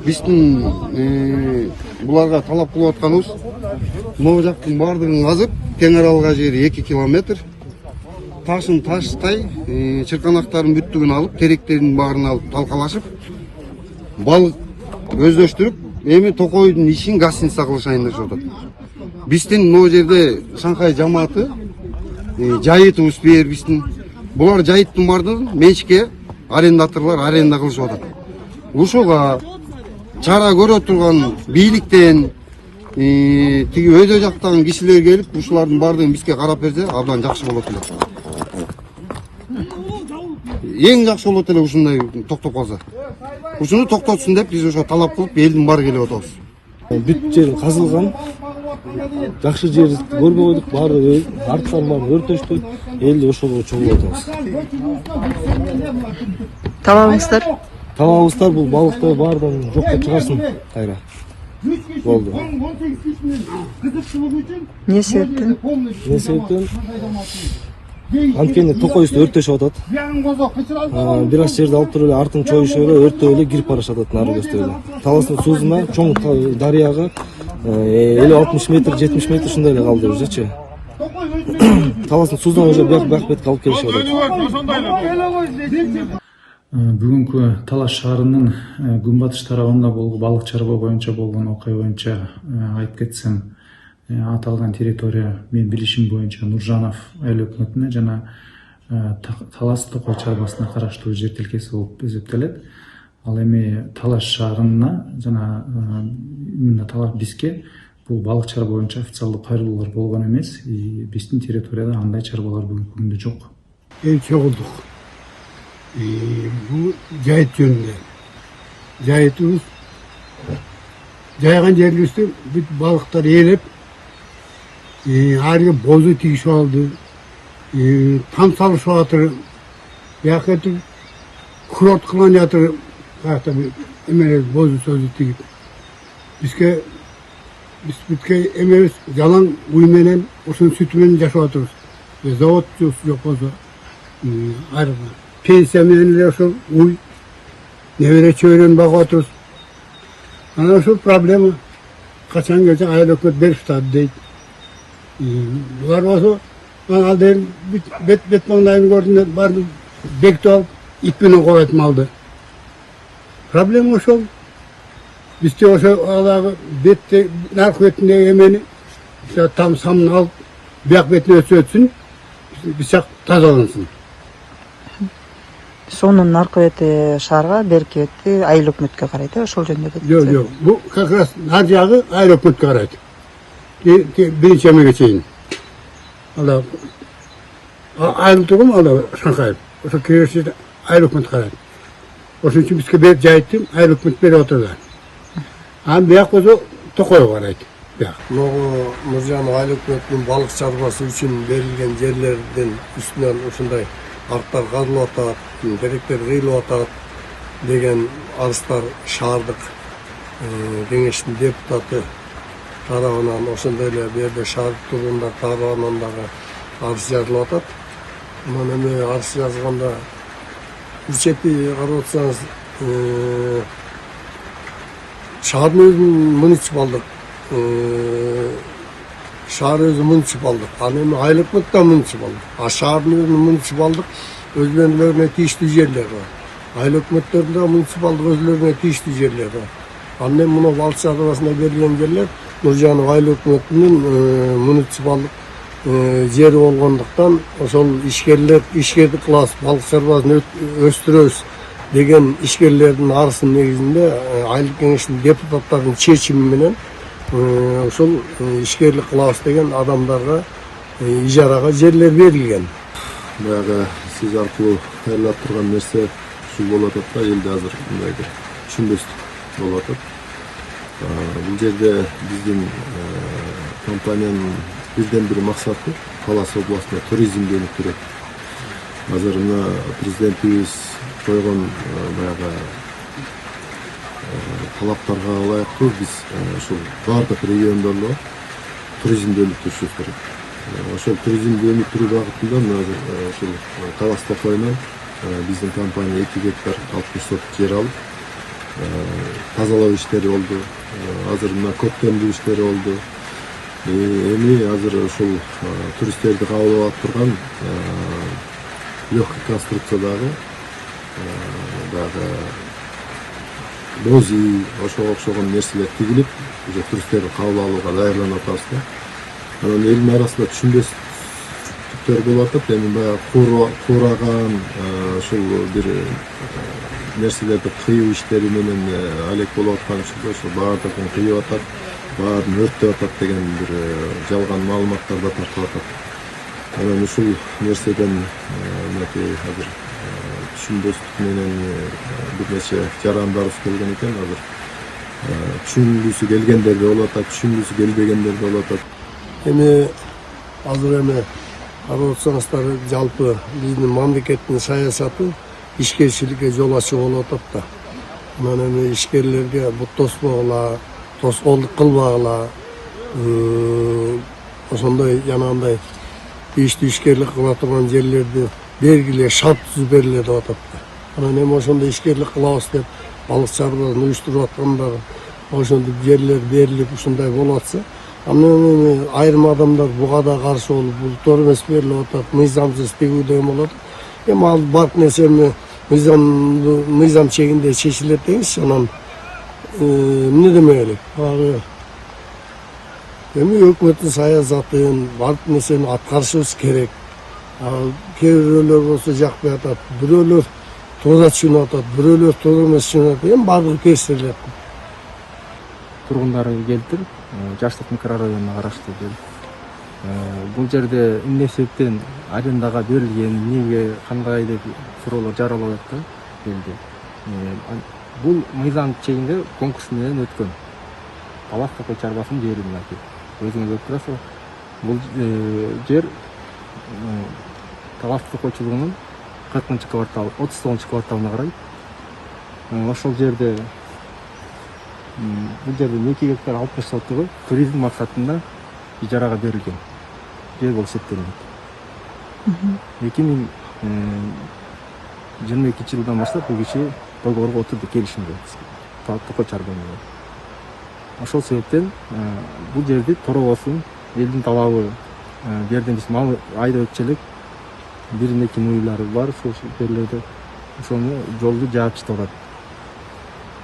Биздин буларга талап кылып атканыбыз могу жактын баардыгын казып, тең аралык жери 2 километр. Ташын таштай, чырканактардын бүттүгүн алып, теректердин баарын алып талкалашып, балык өздөштүрүп, эми Токойдун ишин гостиница кылышайын деп жатат. Биздин могу жерде Шанхай жамааты жайытыбыз бер биздин. Булар жайыттын баардыгын менчикке арендаторлор аренда кылышып атат. Ушуга чара көрө турган бийликтен тиги өйдө жактагы кишилер келип, ушулардын баардыгын бизге карап берсе, абдан жакшы болот эле. Эң жакшы болот эле ушундай токтоп калса. Ушуну токтотсун деп биз ошо талап кылып, элдин баары келип атабыз. Бүт жер казылган. Жакшы жер көрбөй койдук, баары арттан баары өртөштү. Элди ошого чогулуп атабыз. Талабыңыздар? Талабыңыздар бул балыкты баардан жокко чыгарсын кайра. Болду. Не себептен? Не себептен? Анткени Токойбузду өртөшүп атат. Бир аз жерди алып туруп эле артын чоюшуп эле өртөп эле кирип барышат нары көздөй эле. Таластын суусуна чоң дарыяга 50-60 метр, 70 метр ушундай эле калды өзүчү. Таластын суусуна уже бак бетке алып келишип атат. Бүгүнкү Талас шаарынын күнбатыш тарабында балык чарба боюнча болгон окуя боюнча айтып кетсем, аталган территория мен билишим боюнча Нуржанов эл өкмөтүнө жана Талас Токой чарбасына караштуу жер тилкеси болуп эсептелет. Ал эми Талас шаарына жана именно Талас бизге бул балык чарба боюнча официалдуу кайрылуулар болгон эмес. Биздин территорияда андай чарбалар бүгүнкү күндө жок. Чогулдук. Бул жайыт жөнүндө. Жайытыбыз жайган жерлерибизди бүт балыктар ээлеп, арга бозу тигишип алды. Там салышып атыр. Бияка курорт кылып жатыр. Каяка эмелер бозу сөзү тигип. Бизге бүтке эмебиз жалаң уй менен, ошонун сүтү менен жашап атабыз. Завод жок болсо, айрылган. Пенсия менен эле ошол уй, небере чөйрөнү багып атабыз. Ana ошол проблема. Качан келсе айыл өкмөт берип атат дейт. Булар болсо, ал ден бет маңдайын көрдүм, барды бекитип алып, ит менен коет малды. Проблема ошол. Бизде ошо алагы бетте, наркы бетиндеги эмени, там самын алып, бияк бетине өтсүн, бисак тазалансын. Сонун наркы бети шаарга, берки бети айыл өкмөткө карайт, ошол жөнүндө деп. Жок, бул как раз нар жагы айыл өкмөткө карайт. Биринчи эмеге чейин. Ала айыл тургум, ала Шанхай. Ошо киреше айыл өкмөт карайт. Ошон үчүн бизге берип жайыттым, айыл өкмөт берип атат. Бияк болсо Токойго карайт. Могу Нуржан айыл өкмөтүнүн балык чарбасы үчүн берилген жерлердин үстүнөн ушундай арттар казылып атат, теректер кыйылып атат деген арыздар шаардык кеңештин депутаты тарабынан, ошондой эле берде шаардык тургундар тарабынан дагы арыз жазылып атат. Анан эми арыз жазганда бир чети карап атсаңыз, шаардын өзүнүн муниципалдык, шаар өзү муниципалдык, ал эми айыл өкмөт да муниципалдык. Шаардын өзүнүн муниципалдык өзлөрүнө тийиштүү жерлер бар. Айыл өкмөттөрдүн да муниципалдык өзлөрүнө тийиштүү жерлер бар. Анан эми муну балык чарбасына берилген жерлер Нуржанов айыл өкмөтүнүн муниципалдык жери болгондуктан ошол ишкердик кылабыз, балык чарбасын өстүрөбүз деген ишкерлердин арызынын негизинде айылдык кеңештин депутаттарынын чечими менен ошол ишкерлик кылабыз деген адамдарга ижарага жерлер берилген. Баягы сиз аркылуу айлап турган нерсе ушул болуп атат да, элде азыр мындайбир түшүнбөстүк болуп атат. Бул жерде биздин компаниянын бирден бир максаты Талас областына туризмди өнүктүрөт. Азыр мына президентибиз койгон баягы талаптарга ылайыктуу биз ушул бардык региондордо туризмди өнүктүрүшүбүз керек. Ошол туризмди өнүктүрүү багытында мына азыр ушул Талас Токойнон биздин компания 2 гектар 60 соток жер алып тазалоо иштери болду. Азыр мына көктемдүү иштери болду. Эми азыр ушул туристтерди кабыл алып турган легкий конструкциядагы бози ошого окшогон нерселер тигилип, уже туристтерди кабыл алууга даярданып атабыз да. Анан элдин арасында түшүнбөстүктөр болуп атат. Эми баягы куураган ушул бир нерселерди кыюу иштери менен алек болуп аткан үчүн ошо баардыгын кыйып атат, баарын өрттөп атат деген бир жалган маалыматтар да тартылып атат. Анан ушул нерседен мынакей азыр түшүнбөстүк менен бир нече жарандарыбыз келген экен. Азыр түшүнгүсү келгендер да болуп атат, түшүнгүсү келбегендер да болуп атат. Эми азыр карап отсоңуздар, жалпы биздин мамлекеттин саясаты ишкерчиликке жол ачуу болуп атат да. Анан эми ишкерлерге бут тоспогула, тоскоолдук кылбагыла, ошондой жанагындай тийиштүү ишкерлик кыла турган жерлерди бергиле, шарт түзүп бергиле деп атат да. Анан эми ошондой ишкерлик кылабыз деп балык чарбасын уюштуруп аткандар, ошондой жерлер берилип ушундай болуп атса, анан эми айрым адамдар буга да каршы болуп, бул туура эмес берилип атат, мыйзамсыз тигүү деген болот. Эми ал барк нерсени мыйзам чегинде чечилет деңизчи, анан эмне демек элек? Эми өкмөттүн саясатын, барк нерсени аткарышыбыз керек. Кээ бирөөлөр болсо жакпай атат, бирөөлөр туура түшүнүп атат, бирөөлөр туура эмес түшүнүп атат. Эми баардыгы текшерилет. Тургундары келдир, Жаштык микрорайонуна караштуу жер. Бул жерде эмне себептен арендага берилген, эмнеге, кандай деп суроолор жаралып атат элди. Бул мыйзам чегинде конкурс менен өткөн. Талас Токой чарбасынын жери мынакей. Өзүңүз көрүп турасызбы? Бул жер Талас Токойчулугунун 40-квартал, 39-кварталына карайт. Ошол жерде бул жерде 2 гектар 60 сотогу туризм максатында ижарага берилген жер болуп эсептелинет. 2022 жылдан баштап бул киши договорго отурду, келишимге Токой чарба менен. Ошол себептен бул жерди торобосун, элдин талабы, жерден биз мал айдап өтчүлүк бир-эки муйлары бар, ошол жерлерде ошону жолду жаап чыгып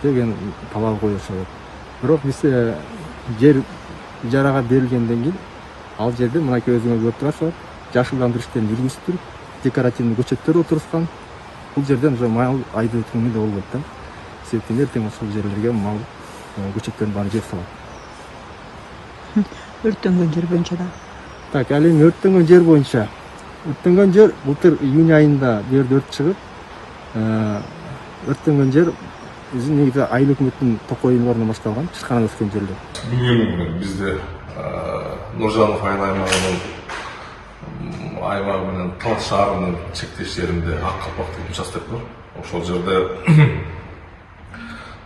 деген талап коюшат. Бирок биз жер ижарага берилгенден кийин ал жерде мынакей өзүңөр көрүп турасыздар, жашылдандыруу иштерин жүргүзүп, декоративный көчөттөр отурушкан. Бул жерден уже мал айдап өткөнгө да болбойт да. Себептен эртең ошол жерлерге мал көчөттөрдүн баарын жеп салат. Өрттөнгөн жер боюнча да. Так, ал эми өрттөнгөн жер боюнча. Өрттөнгөн жер былтыр июнь айында бу жерде өрт чыгып, өрттөнгөн жер биздин негизи айыл өкмөттүн Токой айларынан башталган, чычканан өскөн жерлер. Бүгүн бизде Нуржанов аймагынын менен Талас шаарынын чектештеринде ак калпак деген участок бар. Ошол жерде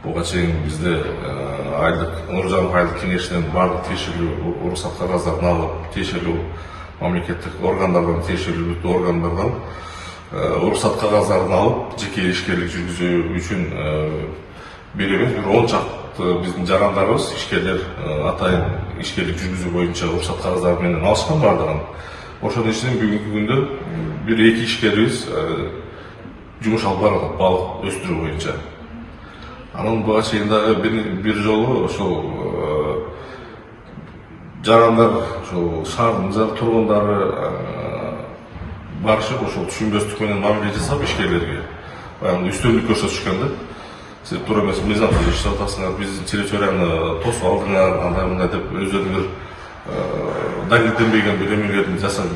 буга чейин бизде Нуржанов айылдык кеңешинен баардык тиешелүү уруксат кагаздарын алып, тиешелүү мамлекеттик органдардан, тиешелүү органдардан уруксат кагаздарын алып, жеке ишкерлик жүргүзүү үчүн беребиз. Бир 10 чакты биздин жарандарыбыз, ишкерлер атайын ишкерлик жүргүзүү боюнча уруксат кагаздары менен алышкан баардыгын. Ошонун ичинен бүгүнкү күндө 1-2 ишкерибиз жумуш алып барат балык өстүрүү боюнча. Анан буга чейин дагы бир жолу ошол жарандар, ошол шаардын тургундары барышып, ошол түшүнбөстүк менен мамиле жасап ишкерлерге баягы үстөмдүк көрсөтүшкөн да. Сиз туура эмес мыйзамсыз иштеп атасыңар, биздин территорияны тосуп алдыңар, андай мындай деп өздөрү бир далилденбеген бир эмелерин жасап